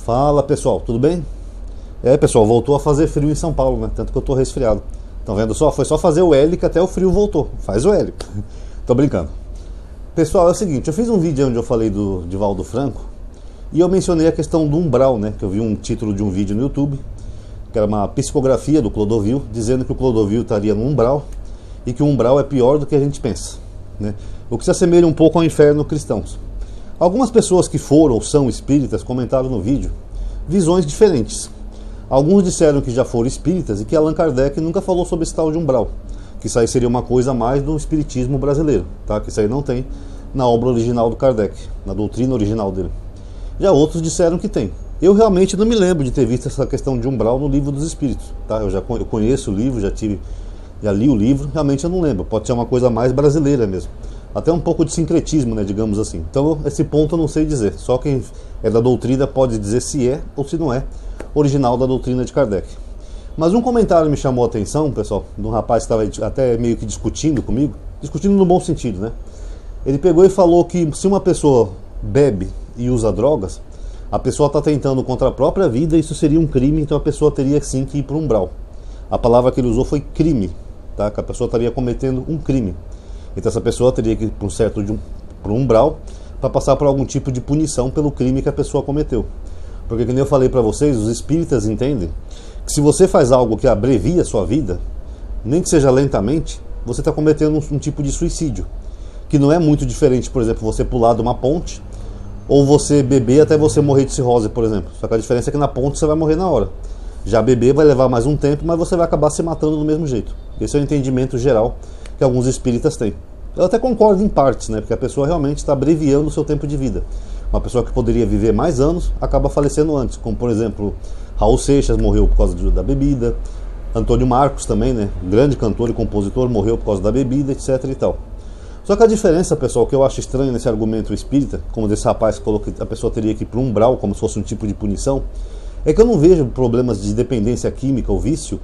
Fala pessoal, tudo bem? Pessoal, voltou a fazer frio em São Paulo, né? Tanto que eu tô resfriado. Estão vendo só? Foi só fazer o L que até o frio voltou. Faz o L. Tô brincando. Pessoal, é o seguinte, eu fiz um vídeo onde eu falei do Divaldo Franco e eu mencionei a questão do umbral, né? Que eu vi um título de um vídeo no YouTube, que era uma psicografia do Clodovil, dizendo que o Clodovil estaria no umbral e que o umbral é pior do que a gente pensa, né? O que se assemelha um pouco ao inferno cristãos. Algumas pessoas que foram ou são espíritas comentaram no vídeo visões diferentes. Alguns disseram que já foram espíritas e que Allan Kardec nunca falou sobre esse tal de umbral, que isso aí seria uma coisa a mais do espiritismo brasileiro, tá? Que isso aí não tem na obra original do Kardec, na doutrina original dele. Já outros disseram que tem. Eu realmente não me lembro de ter visto essa questão de umbral no Livro dos Espíritos, tá? Eu conheço o livro, já li o livro, realmente eu não lembro. Pode ser uma coisa mais brasileira mesmo. Até um pouco de sincretismo, né, digamos assim. Então, esse ponto eu não sei dizer. Só quem é da doutrina pode dizer se é ou se não é original da doutrina de Kardec. Mas um comentário me chamou a atenção, pessoal, de um rapaz que estava até meio que discutindo comigo, discutindo no bom sentido, né? Ele pegou e falou que se uma pessoa bebe e usa drogas, a pessoa está tentando contra a própria vida, e isso seria um crime, então a pessoa teria sim que ir para o umbral. A palavra que ele usou foi crime, tá? Que a pessoa estaria cometendo um crime. Então essa pessoa teria que ir para um umbral para passar por algum tipo de punição pelo crime que a pessoa cometeu. Porque, como eu falei para vocês, os espíritas entendem que se você faz algo que abrevia a sua vida, nem que seja lentamente, você está cometendo um tipo de suicídio. Que não é muito diferente, por exemplo, você pular de uma ponte ou você beber até você morrer de cirrose, por exemplo. Só que a diferença é que na ponte você vai morrer na hora. Já beber vai levar mais um tempo, mas você vai acabar se matando do mesmo jeito. Esse é o entendimento geral que alguns espíritas têm. Eu até concordo em partes, né? Porque a pessoa realmente está abreviando o seu tempo de vida. Uma pessoa que poderia viver mais anos acaba falecendo antes, como por exemplo Raul Seixas morreu por causa da bebida, Antônio Marcos também, né? Grande cantor e compositor, morreu por causa da bebida, etc e tal. Só que a diferença, pessoal, que eu acho estranho nesse argumento espírita, como desse rapaz que falou que a pessoa teria que ir para um umbral como se fosse um tipo de punição, é que eu não vejo problemas de dependência química ou vício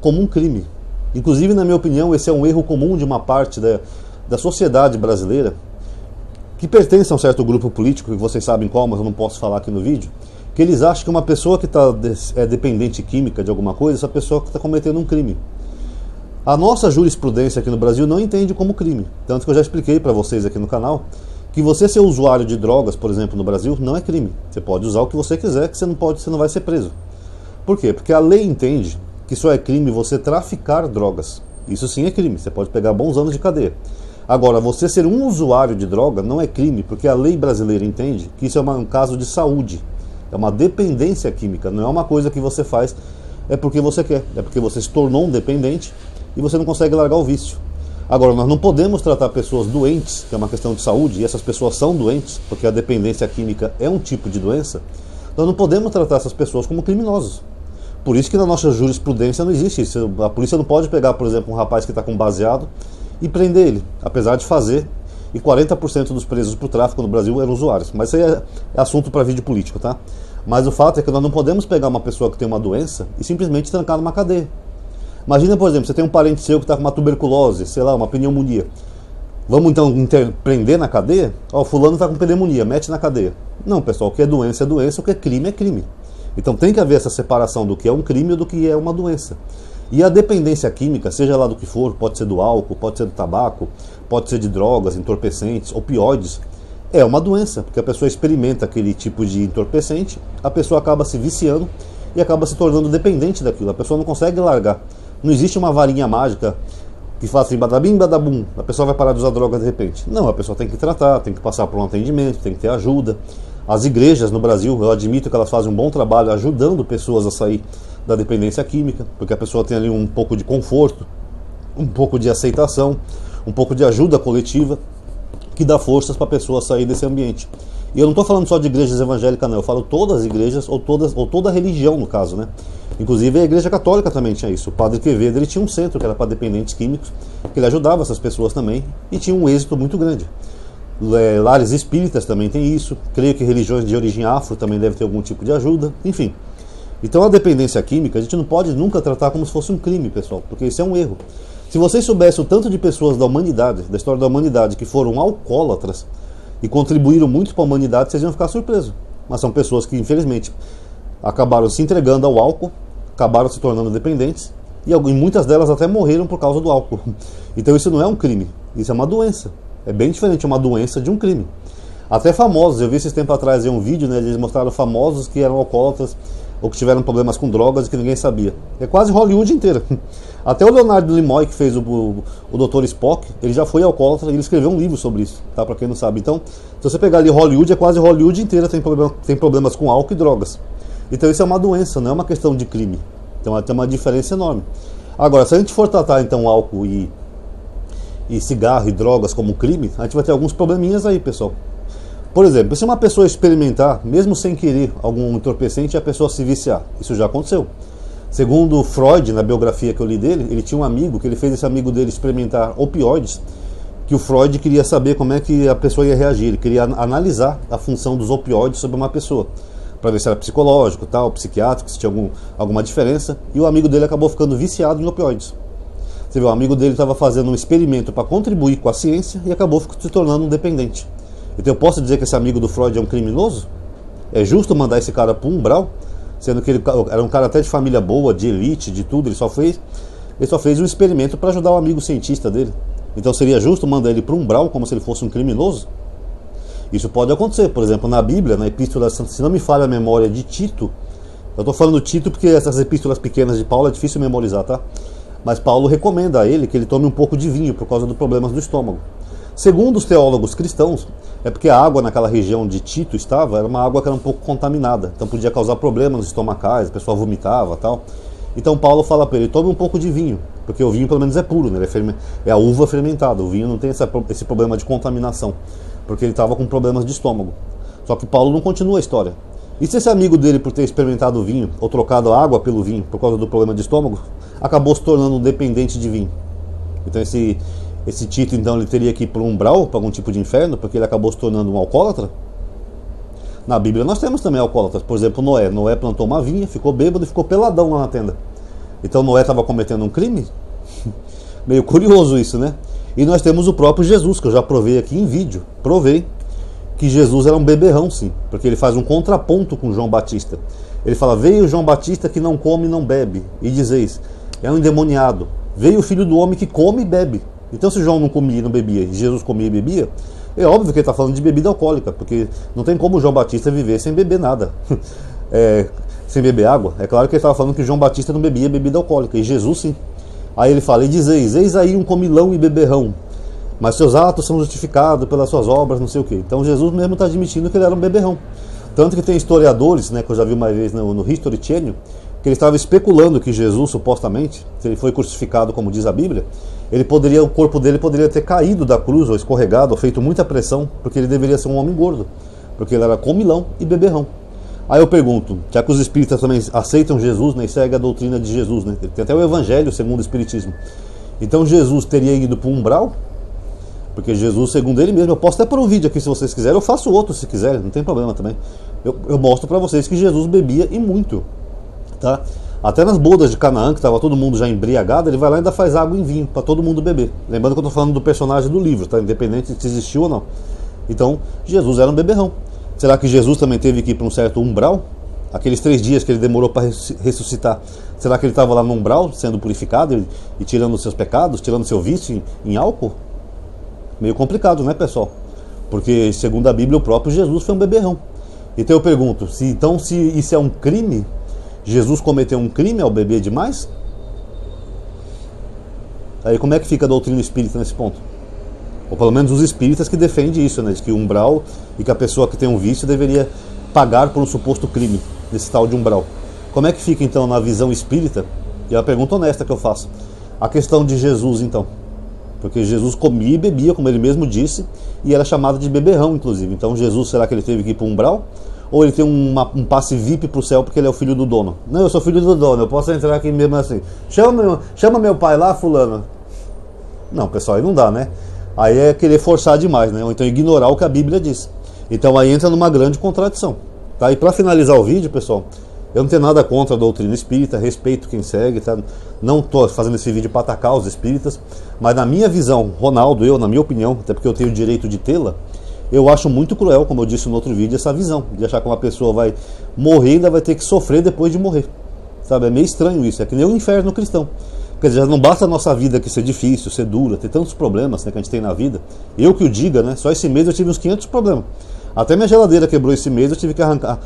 como um crime. Inclusive, na minha opinião, esse é um erro comum de uma parte da sociedade brasileira, que pertence a um certo grupo político, que vocês sabem qual, mas eu não posso falar aqui no vídeo, que eles acham que uma pessoa que é dependente química de alguma coisa, essa pessoa que está cometendo um crime. A nossa jurisprudência aqui no Brasil não entende como crime. Tanto que eu já expliquei para vocês aqui no canal que você ser usuário de drogas, por exemplo, no Brasil, não é crime. Você pode usar o que você quiser, que você não vai ser preso. Por quê? Porque a lei entende que só é crime você traficar drogas. Isso sim é crime, você pode pegar bons anos de cadeia. Agora, você ser um usuário de droga não é crime, porque a lei brasileira entende que isso é um caso de saúde. É uma dependência química, não é uma coisa que você faz porque você quer. É porque você se tornou um dependente e você não consegue largar o vício. Agora, nós não podemos tratar pessoas doentes, que é uma questão de saúde, e essas pessoas são doentes, porque a dependência química é um tipo de doença. Nós não podemos tratar essas pessoas como criminosos. Por isso que na nossa jurisprudência não existe isso. A polícia não pode pegar, por exemplo, um rapaz que está com baseado e prender ele, apesar de fazer, e 40% dos presos por tráfico no Brasil eram usuários. Mas isso aí é assunto para vídeo político, tá? Mas o fato é que nós não podemos pegar uma pessoa que tem uma doença e simplesmente trancar numa cadeia. Imagina, por exemplo, você tem um parente seu que está com uma tuberculose, sei lá, uma pneumonia. Vamos então prender na cadeia? Ó, fulano está com pneumonia, mete na cadeia. Não, pessoal, o que é doença, o que é crime. Então tem que haver essa separação do que é um crime e do que é uma doença. E a dependência química, seja lá do que for, pode ser do álcool, pode ser do tabaco, pode ser de drogas, entorpecentes, opioides, é uma doença, porque a pessoa experimenta aquele tipo de entorpecente, a pessoa acaba se viciando e acaba se tornando dependente daquilo, a pessoa não consegue largar. Não existe uma varinha mágica que faz assim, badabim, badabum, a pessoa vai parar de usar droga de repente. Não, a pessoa tem que tratar, tem que passar por um atendimento, tem que ter ajuda. As igrejas no Brasil, eu admito que elas fazem um bom trabalho ajudando pessoas a sair da dependência química, porque a pessoa tem ali um pouco de conforto, um pouco de aceitação, um pouco de ajuda coletiva, que dá forças para a pessoa sair desse ambiente. E eu não estou falando só de igrejas evangélicas, não, eu falo todas as igrejas, ou toda a religião no caso, né? Inclusive a igreja católica também tinha isso. O padre Quevedo, ele tinha um centro que era para dependentes químicos, que ele ajudava essas pessoas também, e tinha um êxito muito grande. Lares espíritas também tem isso, creio que religiões de origem afro também devem ter algum tipo de ajuda, enfim. Então a dependência química a gente não pode nunca tratar como se fosse um crime, pessoal, porque isso é um erro. Se vocês soubessem o tanto de pessoas da humanidade, da história da humanidade, que foram alcoólatras e contribuíram muito para a humanidade, vocês iam ficar surpresos. Mas são pessoas que, infelizmente, acabaram se entregando ao álcool, acabaram se tornando dependentes, e muitas delas até morreram por causa do álcool. Então isso não é um crime, isso é uma doença. É bem diferente uma doença de um crime. Até famosos, eu vi esses tempos atrás um vídeo, né, eles mostraram famosos que eram alcoólatras ou que tiveram problemas com drogas e que ninguém sabia. É quase Hollywood inteira. Até o Leonardo Nimoy, que fez o Dr. Spock, ele já foi alcoólatra e ele escreveu um livro sobre isso, tá? Pra quem não sabe. Então, se você pegar ali Hollywood, é quase Hollywood inteira tem problemas com álcool e drogas. Então isso é uma doença, não é uma questão de crime. Então tem uma diferença enorme. Agora, se a gente for tratar então álcool e cigarro e drogas como crime, a gente vai ter alguns probleminhas aí, pessoal. Por exemplo, se uma pessoa experimentar, mesmo sem querer, algum entorpecente, a pessoa se viciar. Isso já aconteceu. Segundo Freud, na biografia que eu li dele, ele tinha um amigo, que ele fez esse amigo dele experimentar opioides, que o Freud queria saber como é que a pessoa ia reagir. Ele queria analisar a função dos opioides sobre uma pessoa, para ver se era psicológico, tal, psiquiátrico, se tinha alguma diferença. E o amigo dele acabou ficando viciado em opioides. Você vê, o amigo dele estava fazendo um experimento para contribuir com a ciência e acabou se tornando um dependente. Então eu posso dizer que esse amigo do Freud é um criminoso? É justo mandar esse cara para o umbral? Sendo que ele era um cara até de família boa, de elite, de tudo, ele só fez um experimento para ajudar o amigo cientista dele. Então seria justo mandar ele para o umbral como se ele fosse um criminoso? Isso pode acontecer, por exemplo, na Bíblia, na epístola, se não me falha a memória, de Tito. Eu estou falando Tito porque essas epístolas pequenas de Paulo é difícil memorizar, tá? Mas Paulo recomenda a ele que ele tome um pouco de vinho por causa dos problemas do estômago. Segundo os teólogos cristãos, é porque a água naquela região de Tito era uma água que era um pouco contaminada, então podia causar problemas estomacais, a pessoa vomitava e tal. Então Paulo fala para ele, tome um pouco de vinho, porque o vinho pelo menos é puro, né? É a uva fermentada, o vinho não tem esse problema de contaminação, porque ele estava com problemas de estômago. Só que Paulo não continua a história. E se esse amigo dele, por ter experimentado o vinho, ou trocado a água pelo vinho, por causa do problema de estômago, acabou se tornando um dependente de vinho? Então esse Tito, então, ele teria que ir para um umbral, para algum tipo de inferno, porque ele acabou se tornando um alcoólatra? Na Bíblia nós temos também alcoólatras. Por exemplo, Noé. Noé plantou uma vinha, ficou bêbado e ficou peladão lá na tenda. Então Noé estava cometendo um crime? Meio curioso isso, né? E nós temos o próprio Jesus, que eu já provei aqui em vídeo. Provei que Jesus era um beberrão, sim, porque ele faz um contraponto com João Batista. Ele fala, veio João Batista que não come e não bebe, e dizeis, é um endemoniado. Veio o Filho do Homem que come e bebe. Então se João não comia e não bebia, e Jesus comia e bebia, é óbvio que ele está falando de bebida alcoólica, porque não tem como João Batista viver sem beber nada, sem beber água. É claro que ele estava falando que João Batista não bebia bebida alcoólica, e Jesus sim. Aí ele fala, e dizeis, eis aí um comilão e beberrão, mas seus atos são justificados pelas suas obras, não sei o quê. Então Jesus mesmo está admitindo que ele era um beberrão. Tanto que tem historiadores, né, que eu já vi uma vez no History Channel, que ele estava especulando que Jesus, supostamente, se ele foi crucificado, como diz a Bíblia, o corpo dele poderia ter caído da cruz, ou escorregado, ou feito muita pressão, porque ele deveria ser um homem gordo, porque ele era comilão e beberrão. Aí eu pergunto, já que os espíritas também aceitam Jesus, né, e seguem a doutrina de Jesus, né, tem até o Evangelho segundo o Espiritismo, então Jesus teria ido para o umbral? Porque Jesus, segundo ele mesmo, eu posso até pôr um vídeo aqui se vocês quiserem, eu faço outro se quiserem, não tem problema também. Eu mostro para vocês que Jesus bebia e muito, tá? Até nas bodas de Canaã, que estava todo mundo já embriagado, ele vai lá e ainda faz água em vinho para todo mundo beber. Lembrando que eu estou falando do personagem do livro, tá? Independente de se existiu ou não. Então, Jesus era um beberrão. Será que Jesus também teve que ir para um certo umbral? Aqueles 3 dias que ele demorou para ressuscitar, será que ele estava lá no umbral, sendo purificado e tirando os seus pecados, tirando seu vício em álcool? Meio complicado, né, pessoal? Porque, segundo a Bíblia, o próprio Jesus foi um beberrão. Então eu pergunto, se isso é um crime, Jesus cometeu um crime ao beber demais? Aí como é que fica a doutrina espírita nesse ponto? Ou pelo menos os espíritas que defendem isso, né? De que o umbral e que a pessoa que tem um vício deveria pagar por um suposto crime, desse tal de umbral. Como é que fica então na visão espírita? E é uma pergunta honesta que eu faço. A questão de Jesus então. Porque Jesus comia e bebia, como ele mesmo disse, e era chamado de beberrão, inclusive. Então Jesus, será que ele teve que ir para o umbral? Ou ele tem um passe VIP para o céu porque ele é o filho do dono? Não, eu sou filho do dono, eu posso entrar aqui mesmo assim. Chama meu pai lá, fulano. Não, pessoal, aí não dá, né? Aí é querer forçar demais, né? Ou então ignorar o que a Bíblia diz. Então aí entra numa grande contradição. Tá? E para finalizar o vídeo, pessoal, eu não tenho nada contra a doutrina espírita, respeito quem segue, tá? Não estou fazendo esse vídeo para atacar os espíritas, mas na minha visão, Ronaldo, na minha opinião, até porque eu tenho o direito de tê-la, Eu acho muito cruel, como eu disse no outro vídeo, essa visão de achar que uma pessoa vai morrer e ainda vai ter que sofrer depois de morrer. Sabe, é meio estranho isso, é que nem o inferno cristão. Quer dizer, não basta a nossa vida aqui ser difícil, ser dura, ter tantos problemas, né, que a gente tem na vida. Eu que o diga, né, só esse mês eu tive uns 500 problemas. Até minha geladeira quebrou esse mês, eu tive que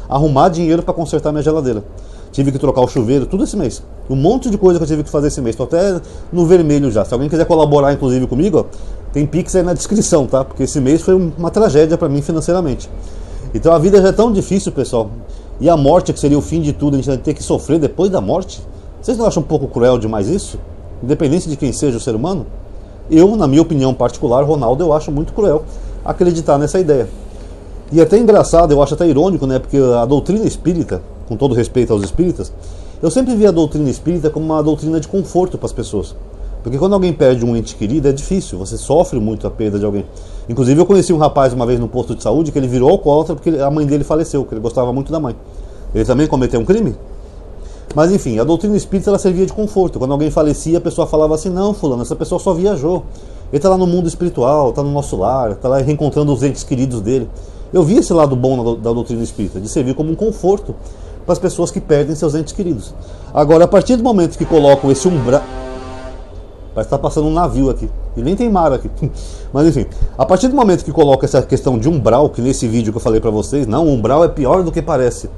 arrumar dinheiro para consertar minha geladeira. Tive que trocar o chuveiro, tudo esse mês. Um monte de coisa que eu tive que fazer esse mês. Estou até no vermelho já. Se alguém quiser colaborar, inclusive, comigo, ó, tem Pix aí na descrição, tá? Porque esse mês foi uma tragédia para mim financeiramente. Então a vida já é tão difícil, pessoal. E a morte, que seria o fim de tudo, a gente vai ter que sofrer depois da morte? Vocês não acham um pouco cruel demais isso? Independente de quem seja o ser humano? Eu, na minha opinião particular, Ronaldo, eu acho muito cruel acreditar nessa ideia. E é até engraçado, eu acho até irônico, né? Porque a doutrina espírita, com todo respeito aos espíritas, eu sempre vi a doutrina espírita como uma doutrina de conforto para as pessoas. Porque quando alguém perde um ente querido é difícil, você sofre muito a perda de alguém. Inclusive eu conheci um rapaz uma vez no posto de saúde que ele virou alcoólatra porque a mãe dele faleceu, que ele gostava muito da mãe. Ele também cometeu um crime? Mas enfim, a doutrina espírita ela servia de conforto. Quando alguém falecia, a pessoa falava assim: não, fulano, essa pessoa só viajou. Ele está lá no mundo espiritual, está no nosso lar, está lá reencontrando os entes queridos dele. Eu vi esse lado bom da doutrina espírita, de servir como um conforto para as pessoas que perdem seus entes queridos. Agora, a partir do momento que colocam esse umbral... Parece que está passando um navio aqui. E nem tem mar aqui. Mas enfim, a partir do momento que coloca essa questão de umbral, que nesse vídeo que eu falei para vocês, não, o umbral é pior do que parece.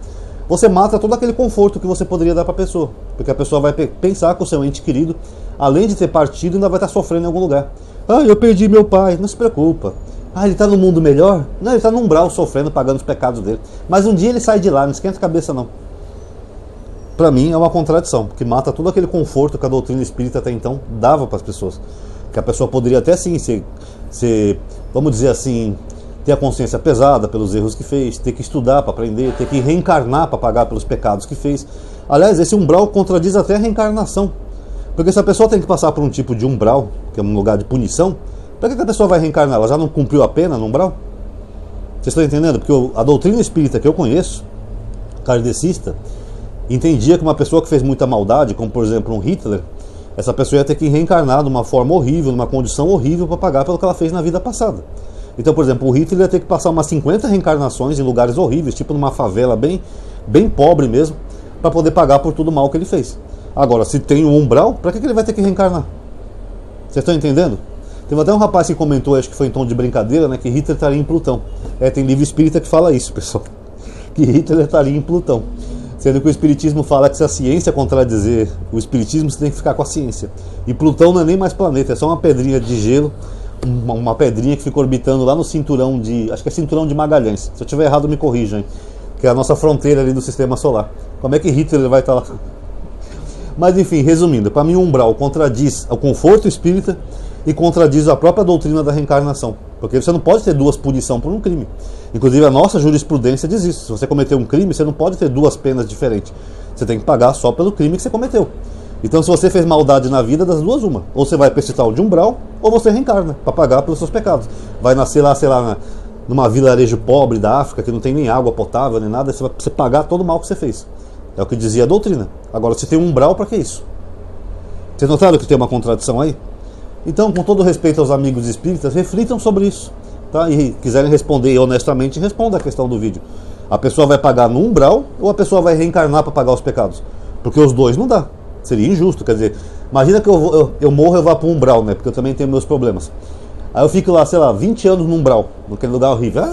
Você mata todo aquele conforto que você poderia dar para a pessoa. Porque a pessoa vai pensar que o seu ente querido, além de ter partido, ainda vai estar sofrendo em algum lugar. Ah, eu perdi meu pai. Não se preocupa. Ah, ele está no mundo melhor? Não, ele está no umbral sofrendo, pagando os pecados dele. Mas um dia ele sai de lá, não esquenta a cabeça não. Para mim é uma contradição, porque mata todo aquele conforto que a doutrina espírita até então dava para as pessoas. Que a pessoa poderia até sim ser, vamos dizer assim, ter a consciência pesada pelos erros que fez, ter que estudar para aprender, ter que reencarnar para pagar pelos pecados que fez. Aliás, esse umbral contradiz até a reencarnação. Porque se a pessoa tem que passar por um tipo de umbral, que é um lugar de punição, para que a pessoa vai reencarnar? Ela já não cumpriu a pena no umbral? Vocês estão entendendo? Porque a doutrina espírita que eu conheço, kardecista, entendia que uma pessoa que fez muita maldade, como por exemplo um Hitler, essa pessoa ia ter que reencarnar de uma forma horrível, numa condição horrível para pagar pelo que ela fez na vida passada. Então, por exemplo, o Hitler ia ter que passar umas 50 reencarnações em lugares horríveis, tipo numa favela bem pobre mesmo, para poder pagar por tudo o mal que ele fez. Agora, se tem um umbral, para que ele vai ter que reencarnar? Vocês estão entendendo? Teve até um rapaz que comentou, acho que foi em tom de brincadeira, né, que Hitler estaria em Plutão. Tem livro espírita que fala isso, pessoal. Que Hitler estaria em Plutão. Sendo que o espiritismo fala que se a ciência contradizer o espiritismo, você tem que ficar com a ciência. E Plutão não é nem mais planeta, é só uma pedrinha de gelo, uma pedrinha que fica orbitando lá no cinturão de... Acho que é cinturão de Magalhães. Se eu estiver errado, me corrijam, hein? Que é a nossa fronteira ali do sistema solar. Como é que Hitler vai estar lá? Mas enfim, resumindo, para mim o umbral contradiz o conforto espírita e contradiz a própria doutrina da reencarnação. Porque você não pode ter duas punições por um crime. Inclusive a nossa jurisprudência diz isso. Se você cometeu um crime, você não pode ter duas penas diferentes. Você tem que pagar só pelo crime que você cometeu. Então se você fez maldade na vida, das duas uma. Ou você vai para esse tal de umbral, ou você reencarna para pagar pelos seus pecados. Vai nascer lá, sei lá, numa vilarejo pobre da África, que não tem nem água potável, nem nada, você vai pagar todo o mal que você fez. É o que dizia a doutrina. Agora, se tem um umbral, para que isso? Vocês notaram que tem uma contradição aí? Então, com todo respeito aos amigos espíritas, reflitam sobre isso, tá? E quiserem responder honestamente, responda a questão do vídeo. A pessoa vai pagar no umbral ou a pessoa vai reencarnar para pagar os pecados? Porque os dois não dá. Seria injusto, quer dizer, imagina que eu morro e eu vá para o umbral, né? Porque eu também tenho meus problemas. Aí eu fico lá, sei lá, 20 anos no umbral, naquele lugar horrível.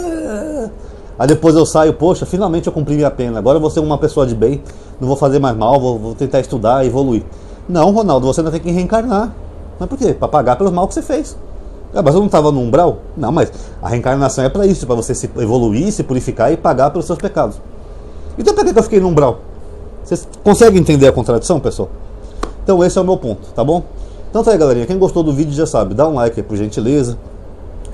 Aí depois eu saio, poxa, finalmente eu cumpri minha pena. Agora eu vou ser uma pessoa de bem, não vou fazer mais mal, vou tentar estudar e evoluir. Não, Ronaldo, você ainda tem que reencarnar. Mas por quê? Para pagar pelo mal que você fez. Mas eu não estava no umbral? Não, mas a reencarnação é para isso, para você se evoluir, se purificar e pagar pelos seus pecados. Então por que eu fiquei no umbral? Vocês conseguem entender a contradição, pessoal? Então esse é o meu ponto, tá bom? Então tá aí, galerinha, quem gostou do vídeo já sabe, dá um like aí por gentileza,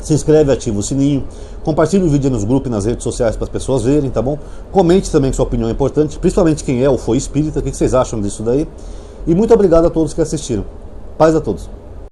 se inscreve, ativa o sininho, compartilha o vídeo nos grupos e nas redes sociais para as pessoas verem, tá bom? Comente também que sua opinião é importante, principalmente quem é ou foi espírita, o que vocês acham disso daí. E muito obrigado a todos que assistiram. Paz a todos.